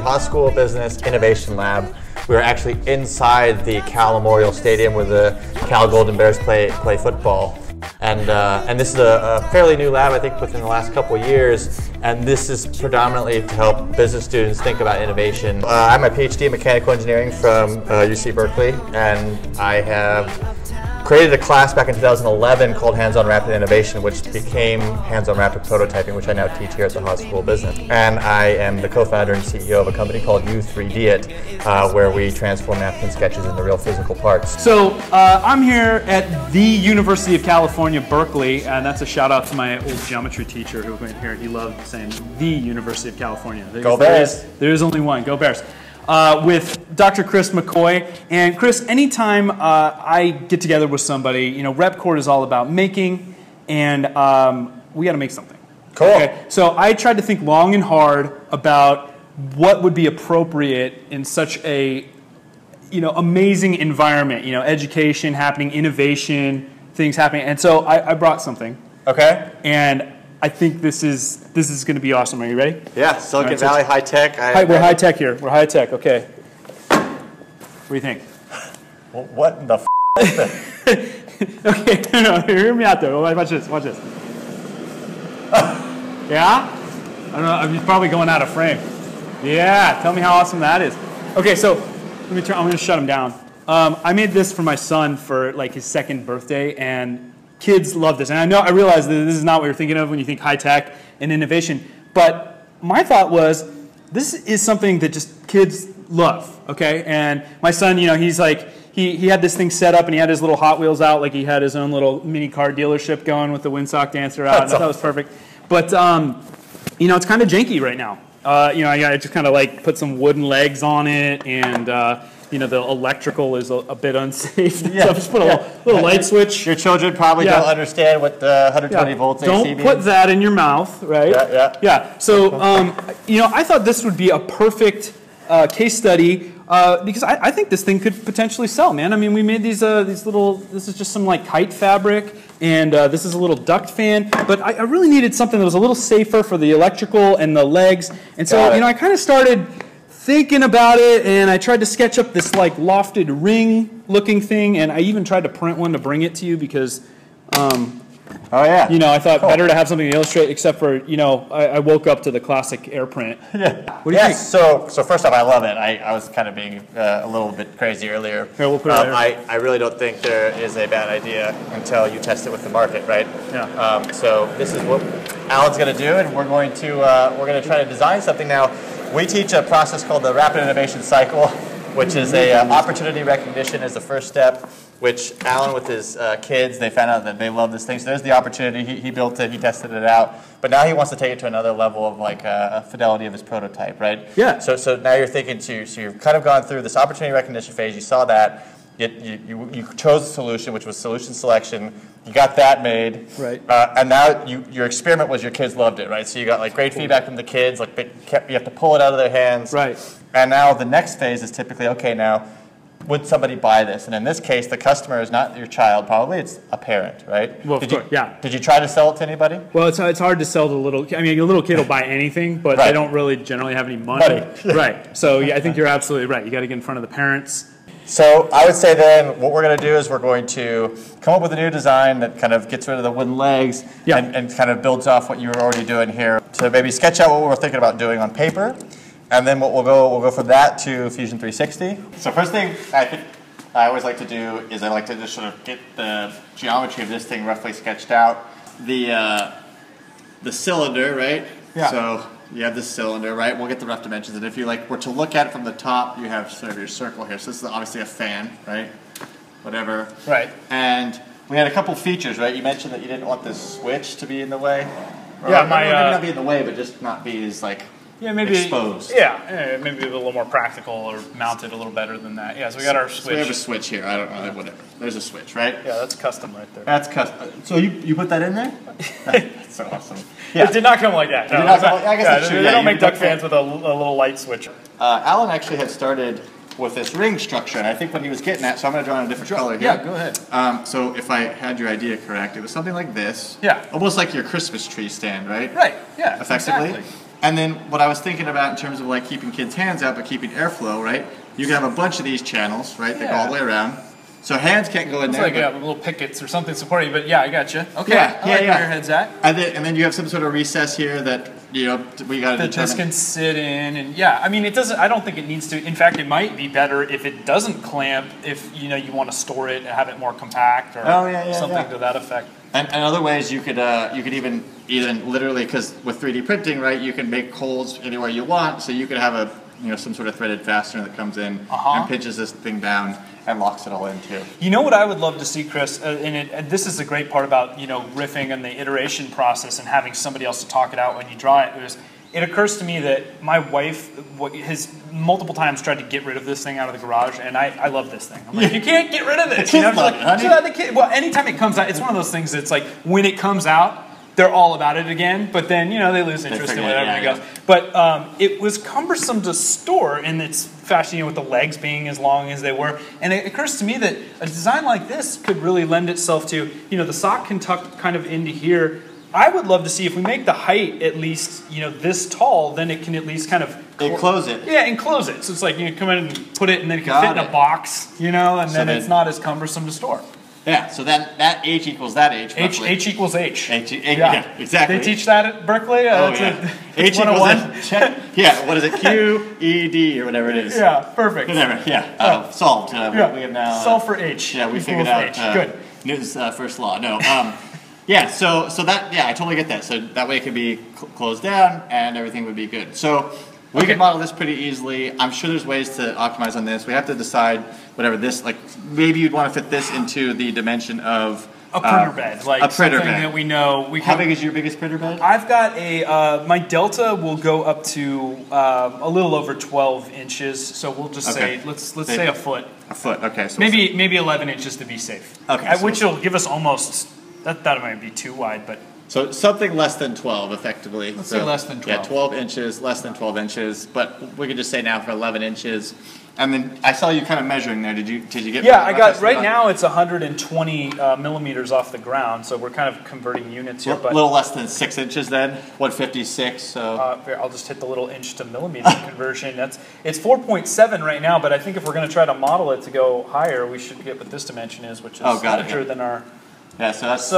Haas School of Business Innovation Lab. We are actually inside the Cal Memorial Stadium where the Cal Golden Bears play football. And this is a fairly new lab, I think, within the last couple of years. And this is predominantly to help business students think about innovation. I have my PhD in mechanical engineering from UC Berkeley, and I have created a class back in 2011 called Hands-on Rapid Innovation, which became Hands-on Rapid Prototyping, which I now teach here at the Haas School of Business. And I am the co-founder and CEO of a company called U3D-It, where we transform napkin sketches into real physical parts. So I'm here at the University of California, Berkeley, and that's a shout out to my old geometry teacher who went here. He loved saying the University of California. Go Bears! There is only one. Go Bears. With Dr. Chris McCoy. And Chris, anytime I get together with somebody, you know, RepCord is all about making, and we got to make something. Cool. Okay? So I tried to think long and hard about what would be appropriate in such a, you know, amazing environment. You know, education happening, innovation, things happening, and so I brought something. Okay. And I think this is going to be awesome. Are you ready? Yeah, Silicon Valley, high tech. We're high tech here. We're high tech. Okay. What do you think? What in the f is this? Okay, no, hear me out though. Watch this. Watch this. Yeah? I don't know. I'm probably going out of frame. Yeah. Tell me how awesome that is. Okay, so let me turn. I'm going to shut him down. I made this for my son for like his 2nd birthday, and kids love this. And I realize that this is not what you're thinking of when you think high tech and innovation. But my thought was, this is something that just kids love, okay? And my son, you know, he's like, he had this thing set up and he had his little Hot Wheels out, like he had his own little mini car dealership going with the windsock dancer out. And I thought it was perfect. But, you know, it's kind of janky right now. You know, I just kind of like put some wooden legs on it, and you know, the electrical is a bit unsafe. Yeah. So I just put a little light switch. Your children probably don't understand what the 120 volts AC means. Don't put that in your mouth, right? Yeah. So, you know, I thought this would be a perfect case study because I think this thing could potentially sell, man. I mean, we made these little. This is just some like kite fabric, and this is a little duct fan. But I really needed something that was a little safer for the electrical and the legs. And so, you know, I kind of started thinking about it, and I tried to sketch up this like lofted ring looking thing, and I even tried to print one to bring it to you because you know, I thought better to have something to illustrate, except for, you know, I woke up to the classic air print. Yeah. What do you think? So first off, I love it. I was kind of being a little bit crazy earlier. Here, we'll put it I really don't think there is a bad idea until you test it with the market, right? Yeah. So this is what Alan's going to do, and we're going to try to design something now. We teach a process called the Rapid Innovation Cycle, which is a opportunity recognition as the first step, which Alan with his kids, they found out that they love this thing. So there's the opportunity. He built it. He tested it out. But now he wants to take it to another level of like a fidelity of his prototype, right? Yeah. So now you're thinking so you've kind of gone through this opportunity recognition phase. You saw that. You chose a solution, which was solution selection. You got that made, right? And now your experiment was your kids loved it, right? So you got like great feedback from the kids. Like you have to pull it out of their hands, right? And now the next phase is typically, okay, now would somebody buy this? And in this case, the customer is not your child, probably it's a parent, right? Well, of course, yeah. Did you try to sell it to anybody? Well, it's hard to sell to little. I mean, a little kid will buy anything, but they don't really generally have any money, right? So yeah, I think you're absolutely right. You got to get in front of the parents. So I would say then what we're going to do is we're going to come up with a new design that kind of gets rid of the wooden legs and kind of builds off what you were already doing here to maybe sketch out what we're thinking about doing on paper. And then we'll go from that to Fusion 360. So first thing I always like to do is I like to just sort of get the geometry of this thing roughly sketched out. The cylinder, right? Yeah. So you have this cylinder, right? We'll get the rough dimensions, and if you were to look at it from the top, you have sort of your circle here. So this is obviously a fan, right? Whatever. Right. And we had a couple features, right? You mentioned that you didn't want this switch to be in the way. Or yeah, maybe not be in the way, but just not be as maybe exposed. Yeah, maybe a little more practical or mounted a little better than that. Yeah, so we got our switch. So we have a switch here. I don't know, whatever. There's a switch, right? Yeah, that's custom right there. That's custom. So you put that in there? That's so awesome. Yeah. It did not come like that. No, I guess they don't make duck fans with a little light switch. Alan actually had started with this ring structure, and I think what he was getting at, so I'm going to draw in a different color here. Yeah, go ahead. So if I had your idea correct, it was something like this. Yeah. Almost like your Christmas tree stand, right? Right, yeah. Effectively. Exactly. And then what I was thinking about in terms of like keeping kids' hands out but keeping airflow, right? You can have a bunch of these channels, right? That go all the way around. So hands can't go in there. It's like little pickets or something supporting, but yeah, I got you. Okay, yeah, I like where your head's at. And then you have some sort of recess here that we got to determine. This can sit in, and yeah, I mean, it doesn't. I don't think it needs to. In fact, it might be better if it doesn't clamp. If you want to store it and have it more compact or something to that effect. And other ways you could even literally, because with 3D printing, right, you can make holes anywhere you want. So you could have some sort of threaded fastener that comes in and pinches this thing down and locks it all in too. You know what I would love to see, Chris, and this is the great part about riffing and the iteration process and having somebody else to talk it out when you draw it. It occurs to me that my wife has multiple times tried to get rid of this thing out of the garage, and I love this thing. I'm like, you can't get rid of this. Well, anytime it comes out, it's one of those things that's like when it comes out, they're all about it again, but then they lose interest in whatever it goes. But it was cumbersome to store in its fashion, with the legs being as long as they were. And it occurs to me that a design like this could really lend itself to, the sock can tuck kind of into here. I would love to see if we make the height at least, this tall, then it can at least kind of enclose it. Yeah, enclose it. So it's like you come in and put it, and then it can fit in a box, and then it's not as cumbersome to store. Yeah, so that H equals that H. H equals H. Yeah, exactly. They teach that at Berkeley? H equals yeah, what is it? Q, E, D, or whatever it is. Yeah, perfect. Whatever, solved. We have now... Solve for H. Yeah, we figured out Good. Newton's first law. No, yeah, so that, I totally get that. So that way it could be closed down and everything would be good. So we can model this pretty easily. I'm sure there's ways to optimize on this. We have to decide whatever this, like maybe you'd want to fit this into the dimension of a printer bed, like a printer something bed that we know. How big is your biggest printer bed? I've got my Delta will go up to a little over 12 inches. So we'll just say let's say a foot. A foot, okay. So maybe 11 inches to be safe. Okay, which will give us almost that might be too wide, but. So something less than 12, effectively. Let's say less than 12. Yeah, 12 inches, less than 12 inches. But we could just say now for 11 inches. And then I saw you kind of measuring there. Did you get? Yeah, I got right now. It's 120 millimeters off the ground. So we're kind of converting units here. But a little less than 6 inches then. 156. So I'll just hit the little inch to millimeter conversion. It's 4.7 right now. But I think if we're going to try to model it to go higher, we should get what this dimension is, which is larger than our. Yeah, so that's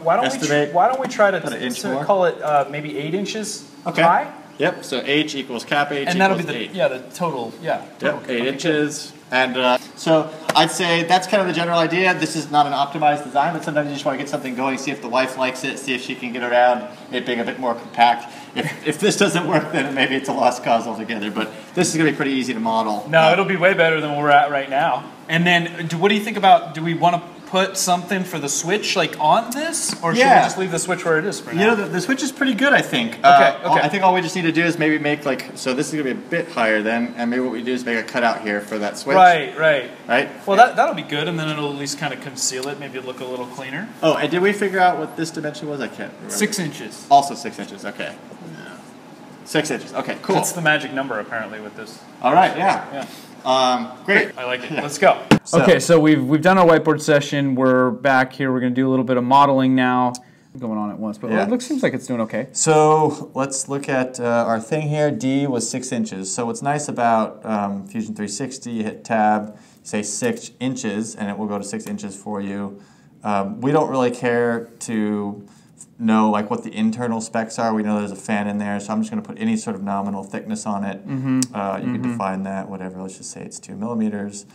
why don't we try to call it maybe 8 inches high? Yep. So H equals cap H, and that'll be the total. Yeah. Yep. 8 inches, and so I'd say that's kind of the general idea. This is not an optimized design, but sometimes you just want to get something going, see if the wife likes it, see if she can get around it being a bit more compact. If this doesn't work, then maybe it's a lost cause altogether. But this is going to be pretty easy to model. No, it'll be way better than where we're at right now. And then, what do you think about? Do we want to put something for the switch on this, or should we just leave the switch where it is for now? The switch is pretty good, I think. Okay. I think all we just need to do is maybe make so this is gonna be a bit higher then, and maybe what we do is make a cutout here for that switch. Right. Well, yeah. that'll be good, and then it'll at least kind of conceal it, maybe look a little cleaner. Oh, and did we figure out what this dimension was? I can't remember. 6 inches. Also 6 inches. Okay. 6 inches. Okay. Cool. That's the magic number apparently with this. All right. Yeah. Great. I like it. Let's go. Okay, so we've done our whiteboard session. We're back here. We're going to do a little bit of modeling now. Going on at once, but it seems like it's doing okay. So let's look at our thing here. D was 6 inches. So what's nice about Fusion 360, you hit tab, say 6 inches, and it will go to 6 inches for you. We don't really care to know what the internal specs are. We know there's a fan in there, so I'm just going to put any sort of nominal thickness on it. You can define that, whatever. Let's just say it's 2 millimeters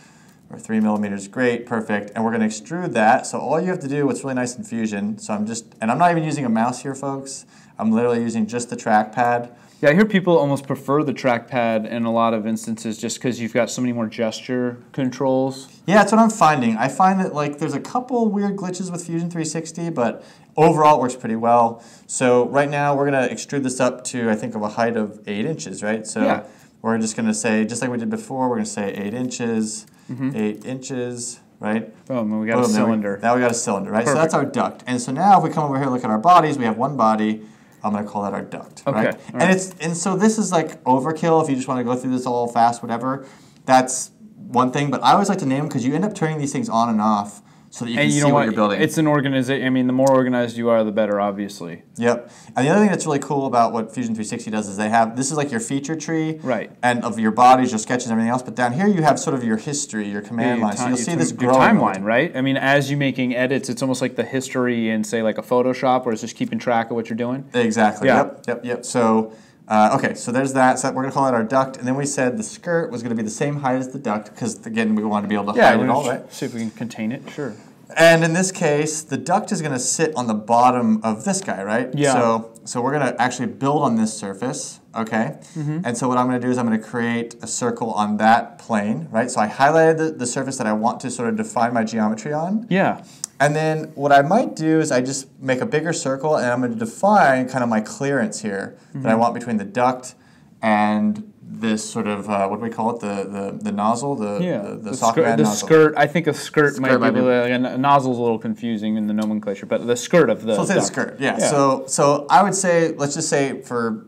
or 3 millimeters. Great, perfect. And we're going to extrude that. So all you have to do, what's really nice in Fusion, and I'm not even using a mouse here, folks. I'm literally using just the trackpad. Yeah, I hear people almost prefer the trackpad in a lot of instances just because you've got so many more gesture controls. Yeah, that's what I'm finding. I find that there's a couple weird glitches with Fusion 360, but overall it works pretty well. So right now we're going to extrude this up to, I think, of a height of 8 inches, right? So we're just going to say, just like we did before, we're going to say 8 inches, 8 inches, right? Boom, we got a cylinder. Now we got a cylinder, right? Perfect. So that's our duct. And so now if we come over here and look at our bodies, we have one body. I'm going to call that our duct, right? And so this is overkill if you just want to go through this all fast, whatever. That's one thing, but I always like to name them because you end up turning these things on and off so that you can see what you're building. It's an organization. I mean, the more organized you are, the better, obviously. Yep. And the other thing that's really cool about what Fusion 360 does is this is like your feature tree, right? And of your bodies, your sketches, and everything else. But down here you have sort of your history, your command line. So you'll see this growing. Your timeline, right? I mean, as you're making edits, it's almost like the history in, say, like a Photoshop, where it's just keeping track of what you're doing. Exactly. Yeah. Yep. So. Okay, so there's that. So we're going to call it our duct, and then we said the skirt was going to be the same height as the duct because, again, we want to be able to hide it all, right? See if we can contain it, sure. And in this case, the duct is going to sit on the bottom of this guy, right? Yeah. So we're going to actually build on this surface, okay? And so what I'm going to do is I'm going to create a circle on that plane, right? So I highlighted the surface that I want to sort of define my geometry on. Yeah. And then what I might do is I just make a bigger circle, and I'm going to define kind of my clearance here that I want between the duct and this sort of, what do we call it, the nozzle, the socket nozzle. The skirt, I think a skirt might be a nozzle's a little confusing in the nomenclature, but the skirt of the So let's say the skirt, yeah. So I would say, let's just say for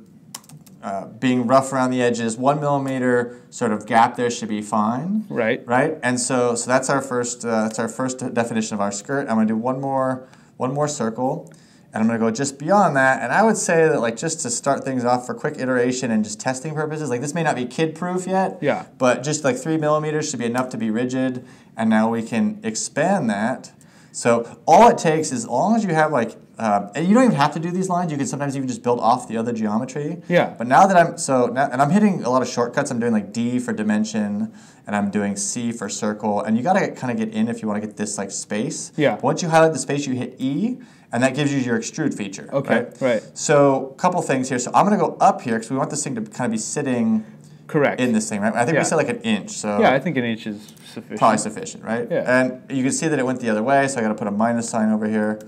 being rough around the edges, 1 millimeter sort of gap there should be fine. Right. Right? And so that's our first definition of our skirt. I'm going to do one more circle. And I'm going to go just beyond that, and I would say that, like, just to start things off for quick iteration and just testing purposes, like, this may not be kid-proof yet, but just like 3 millimeters should be enough to be rigid, and now we can expand that. So all it takes is, as long as you have, like, and you don't even have to do these lines, you can sometimes even just build off the other geometry. Yeah. But now that and I'm hitting a lot of shortcuts, I'm doing like D for dimension, and I'm doing C for circle, and you gotta kind of get in if you want to get this like space. Yeah. Once you highlight the space, you hit E, and that gives you your extrude feature. Okay, right. So a couple things here. So I'm going to go up here because we want this thing to kind of be sitting in this thing, right? I think we said like an inch. So yeah, I think an inch is sufficient. Probably sufficient, right? Yeah. And you can see that it went the other way, so I got to put a minus sign over here.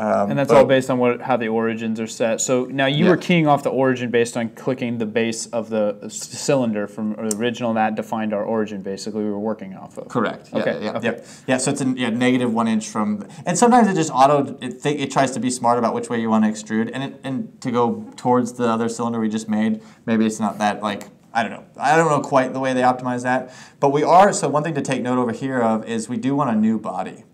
And that's all based on how the origins are set. So now you were keying off the origin based on clicking the base of the cylinder from the original, and that defined our origin, basically, we were working off of. Correct. Okay. Yeah, so it's negative 1 inch from, and sometimes it just it tries to be smart about which way you want to extrude, and to go towards the other cylinder we just made, maybe it's not that, like, I don't know quite the way they optimize that, but so one thing to take note over here of is we do want a new body.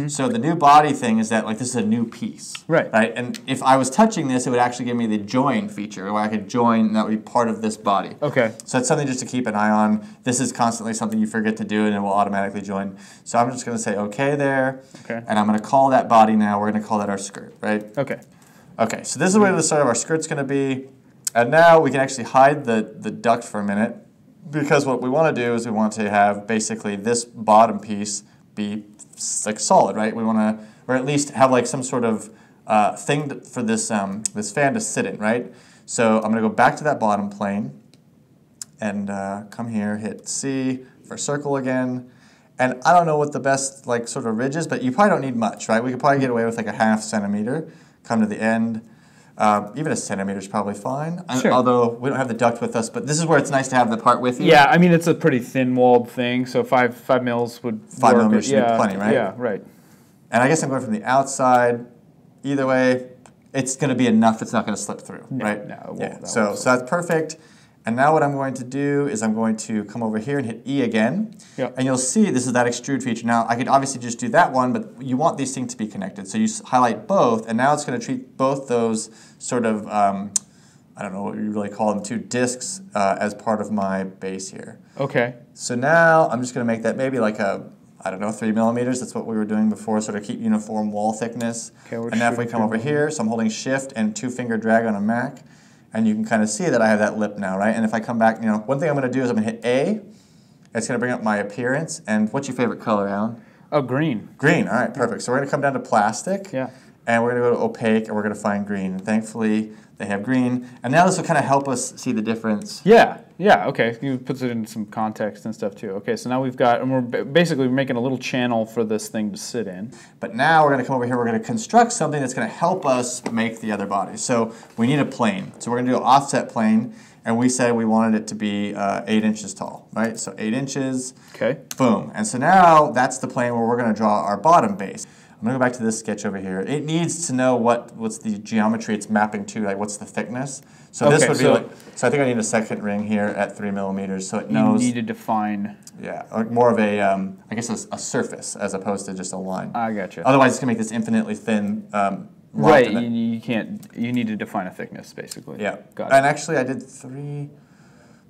So the new body thing is that, like, this is a new piece. Right. And if I was touching this, it would actually give me the join feature, where I could join, and that would be part of this body. Okay. So that's something just to keep an eye on. This is constantly something you forget to do, and it will automatically join. So I'm just going to say OK there. Okay. And I'm going to call that body now. We're going to call that our skirt, right? Okay. Okay, so this is where the start of our skirt's going to be. And now we can actually hide the duct for a minute, because what we want to do is we want to have basically this bottom piece be like solid, right? We want to, or at least have like some sort of thing for this this fan to sit in, right? So I'm going to go back to that bottom plane and come here, hit C for circle again. And I don't know what the best like sort of ridge is, but you probably don't need much, right? We could probably get away with like a ½ centimeter. Come to the end. Even a centimeter is probably fine, sure. Although we don't have the duct with us, but this is where it's nice to have the part with you. Yeah, I mean, it's a pretty thin-walled thing, so 5 mils would 5 millimeters should be plenty, right? Yeah, right. And I guess I'm going from the outside. Either way, it's going to be enough. It's not going to slip through, right? No, it won't. Yeah. So that's perfect. And now what I'm going to do is I'm going to come over here and hit E again. Yep. And you'll see this is that extrude feature. Now, I could obviously just do that one, but you want these things to be connected. So you highlight both, and now it's going to treat both those sort of, I don't know what you really call them, 2 discs as part of my base here. Okay. So now I'm just going to make that maybe like a, I don't know, 3 millimeters. That's what we were doing before, sort of keep uniform wall thickness. Okay, and now if we come over here, so I'm holding Shift and 2-finger drag on a Mac. And you can kind of see that I have that lip now, right? And if I come back, one thing I'm going to do is I'm going to hit A. It's going to bring up my appearance. And what's your favorite color, Alan? Oh, green. Green, all right, perfect. So we're going to come down to plastic. Yeah. And we're going to go to opaque, and we're going to find green. And thankfully, they have green. And now this will kind of help us see the difference. Yeah, okay. It puts it in some context and stuff, too. Okay, so now we've got, and we're basically making a little channel for this thing to sit in. But now we're going to come over here, we're going to construct something that's going to help us make the other body. So we need a plane. So we're going to do an offset plane. And we said we wanted it to be 8 inches tall, right? So 8 inches. Okay. Boom. And so now that's the plane where we're going to draw our bottom base. I'm gonna go back to this sketch over here. It needs to know what's the geometry it's mapping to, like what's the thickness. So this would be like, so I think I need a second ring here at 3 millimeters, so it knows. You need to define. Yeah, like more of a, I guess a surface as opposed to just a line. I gotcha. Otherwise, it's gonna make this infinitely thin. Right, you can't. You need to define a thickness, basically. Yeah, got it. And actually, I did 3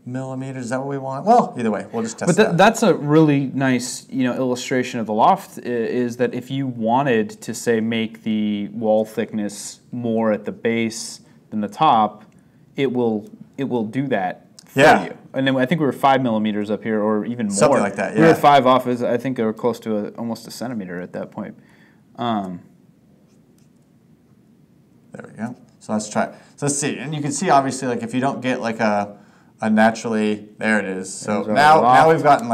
millimeters. Is that what we want? Well, either way, we'll just test that. But that's a really nice, illustration of the loft. Is that if you wanted to say make the wall thickness more at the base than the top, it will do that for you. And then I think we were 5 millimeters up here, or even more. Something like that. Yeah. We were 5 off. I think they were close to almost a centimeter at that point. There we go. So let's try. So let's see. And you can see obviously like if you don't get like a naturally, there it is. So now we've gotten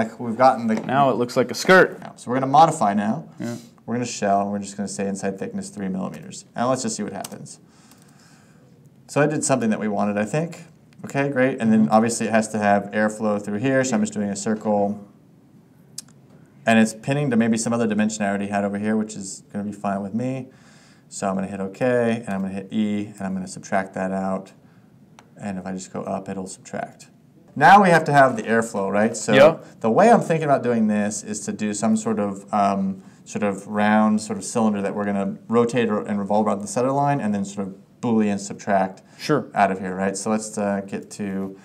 the. Now it looks like a skirt. So we're gonna modify now. Yeah. We're gonna shell. And we're just gonna say inside thickness 3 millimeters. And let's just see what happens. So I did something that we wanted, I think. Okay, great. And then obviously it has to have airflow through here. So I'm just doing a circle. And it's pinning to maybe some other dimension I already had over here, which is gonna be fine with me. So I'm going to hit OK, and I'm going to hit E, and I'm going to subtract that out. And if I just go up, it'll subtract. Now we have to have the airflow, right? So the way I'm thinking about doing this is to do some sort of round sort of cylinder that we're going to rotate and revolve around the center line, and then sort of Boolean subtract out of here, right? So let's get to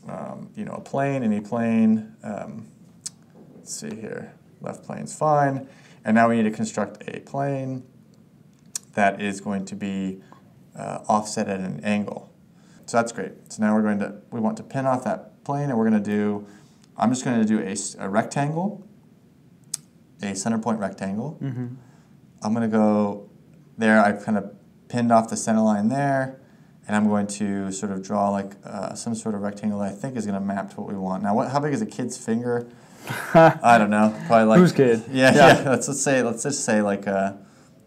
a plane, any plane. Let's see here. Left plane's fine. And now we need to construct a plane that is going to be offset at an angle. So that's great. So now we want to pin off that plane, and we're going to do, I'm just going to do a rectangle, a center point rectangle. Mm-hmm. I'm going to go there, I've kind of pinned off the center line there, and I'm going to sort of draw like some sort of rectangle that I think is going to map to what we want. Now, how big is a kid's finger? I don't know. Probably like. Who's kid? Yeah. Let's just say like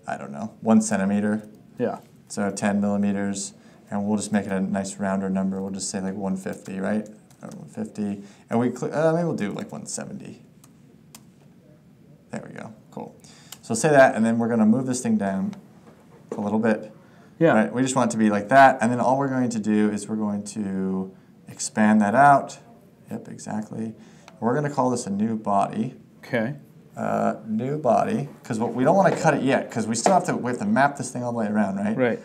I don't know, 1 centimeter. Yeah. So 10 millimeters, and we'll just make it a nice rounder number. We'll just say like 150, right? 150, and maybe we'll do like 170. There we go. Cool. So say that, and then we're going to move this thing down a little bit. Yeah. Right? We just want it to be like that, and then all we're going to do is we're going to expand that out. Yep, exactly. We're going to call this a new body. Okay. New body, because we don't want to cut it yet, because we have to map this thing all the way around, right? Right.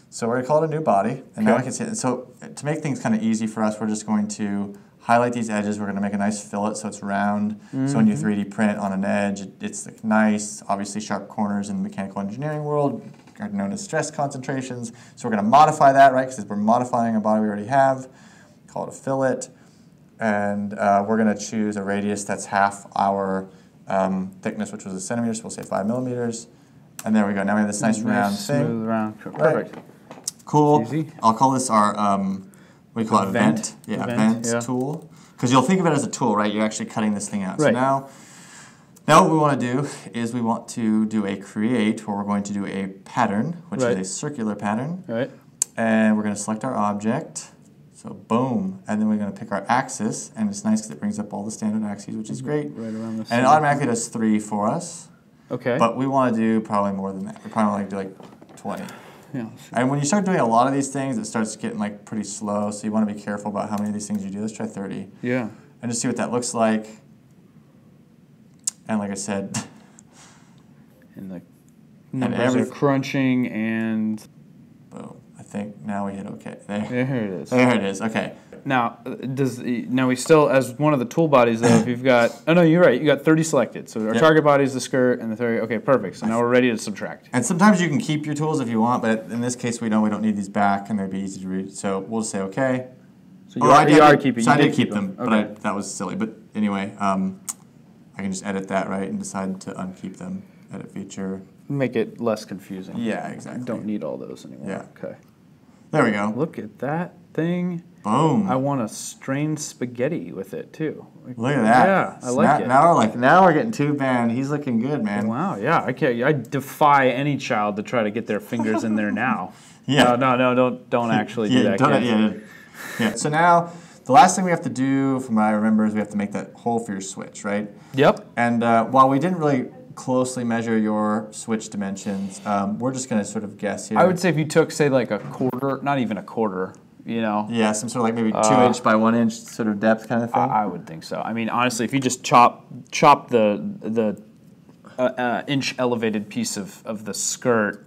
So we're going to call it a new body, and now we can see it. So to make things kind of easy for us, we're just going to highlight these edges. We're going to make a nice fillet so it's round. Mm-hmm. So when you 3D print on an edge, it's like nice. Obviously, sharp corners in the mechanical engineering world are known as stress concentrations. So we're going to modify that, right? Because we're modifying a body we already have. Call it a fillet, and we're going to choose a radius that's half our thickness, which was a centimeter, so we'll say 5 millimeters. And there we go. Now we have this nice round thing. Smooth round. Perfect. Right. Cool. Easy. I'll call this our, what do you call it? Vent. Yeah, vent tool. Because you'll think of it as a tool, right? You're actually cutting this thing out. Right. So now what we want to do is we want to do a create, where we're going to do a pattern, which is a circular pattern. Right. And we're going to select our object. So boom, and then we're going to pick our axis, and it's nice because it brings up all the standard axes, which is great. Right around the and it automatically does 3 for us. Okay. But we want to do probably more than that. We probably want to do like 20. Yeah. And when you start doing a lot of these things, it starts getting like pretty slow. So you want to be careful about how many of these things you do. Let's try 30. Yeah. And just see what that looks like. And like I said, and the numbers are crunching and. Boom. I think now we hit OK. There it is. There it is. Okay. Now, we still, as one of the tool bodies, though, if you've got, oh no, you're right, you got 30 selected. So our target body is the skirt and the 30, okay, perfect. So now we're ready to subtract. And sometimes you can keep your tools if you want, but in this case we know we don't need these back and they'd be easy to read. So we'll just say OK. So you are keeping, so I did keep them, okay. But that was silly. But anyway, I can just edit that, right, and decide to unkeep them. Edit feature. Make it less confusing. Yeah, exactly. Don't need all those anymore. Yeah. Okay. There we go. Look at that thing. Boom. I want to strain spaghetti with it too. Look at that. Yeah, I like it. Now we're getting two-band. He's looking good, man. Wow, yeah. I defy any child to try to get their fingers in there now. Yeah. No, don't actually do that. Yeah. So now the last thing we have to do, from what I remember, is we have to make that hole for your switch, right? Yep. And while we didn't really closely measure your switch dimensions. We're just going to sort of guess here. I would say if you took, say, like a quarter, not even a quarter, you know. Yeah, some sort of like maybe 2-inch by 1-inch sort of depth kind of thing. I would think so. I mean, honestly, if you just chop the inch elevated piece of the skirt,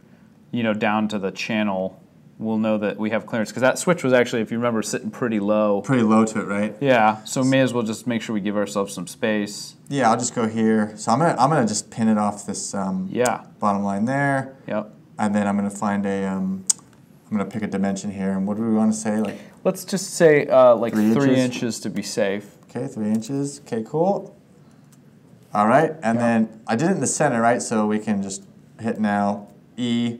you know, down to the channel, we'll know that we have clearance. Because that switch was actually, if you remember, sitting pretty low. Pretty low to it, right? Yeah, so may as well just make sure we give ourselves some space. Yeah, I'll just go here. So I'm gonna just pin it off this bottom line there. Yep. And then I'm gonna find a I'm gonna pick a dimension here. And what do we want to say? Like, let's just say like 3 inches to be safe. Okay, 3 inches. Okay, cool. All right, and then I did it in the center, right? So we can just hit now E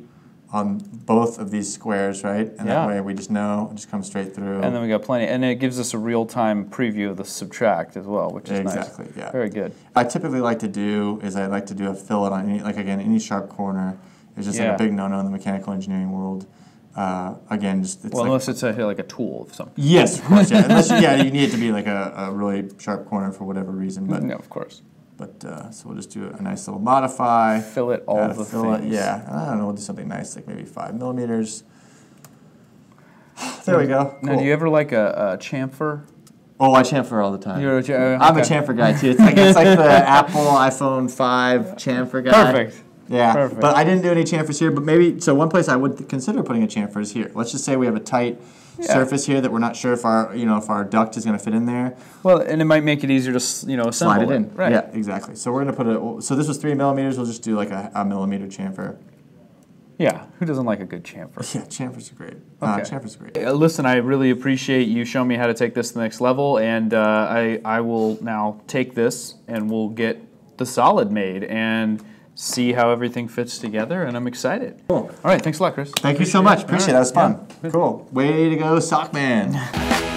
on both of these squares, right? And that way we just know, it just comes straight through. And then we got plenty, and it gives us a real-time preview of the subtract as well, which is nice. Exactly, yeah. Very good. I typically like to do a fillet on any, like again, any sharp corner. It's just like a big no-no in the mechanical engineering world. Again, just it's unless it's like a tool of something. Yes, of course, yeah. Unless you need it to be like a really sharp corner for whatever reason. But no, of course. But so we'll just do a nice little modify. Fillet all the things. Yeah, I don't know. We'll do something nice, like maybe 5 millimeters. There we go. Now, do you ever like a chamfer? Oh, I chamfer all the time. You're I'm a chamfer guy too. It's like the Apple iPhone 5 chamfer guy. Perfect. Yeah, Perfect. But I didn't do any chamfers here. But maybe one place I would consider putting a chamfer is here. Let's just say we have a tight surface here that we're not sure if our duct is going to fit in there. Well, and it might make it easier to assemble slide it in. Right. Yeah, exactly. So we're going to put so this was 3 millimeters. We'll just do like a millimeter chamfer. Yeah, who doesn't like a good chamfer? Yeah, chamfers are great. Okay. Chamfers are great. Listen, I really appreciate you showing me how to take this to the next level, and I will now take this and we'll get the solid made and see how everything fits together, and I'm excited. Cool. All right, thanks a lot, Chris. Thank you so much. Appreciate it. That was fun. Yeah. Cool. Way to go, Sock Man.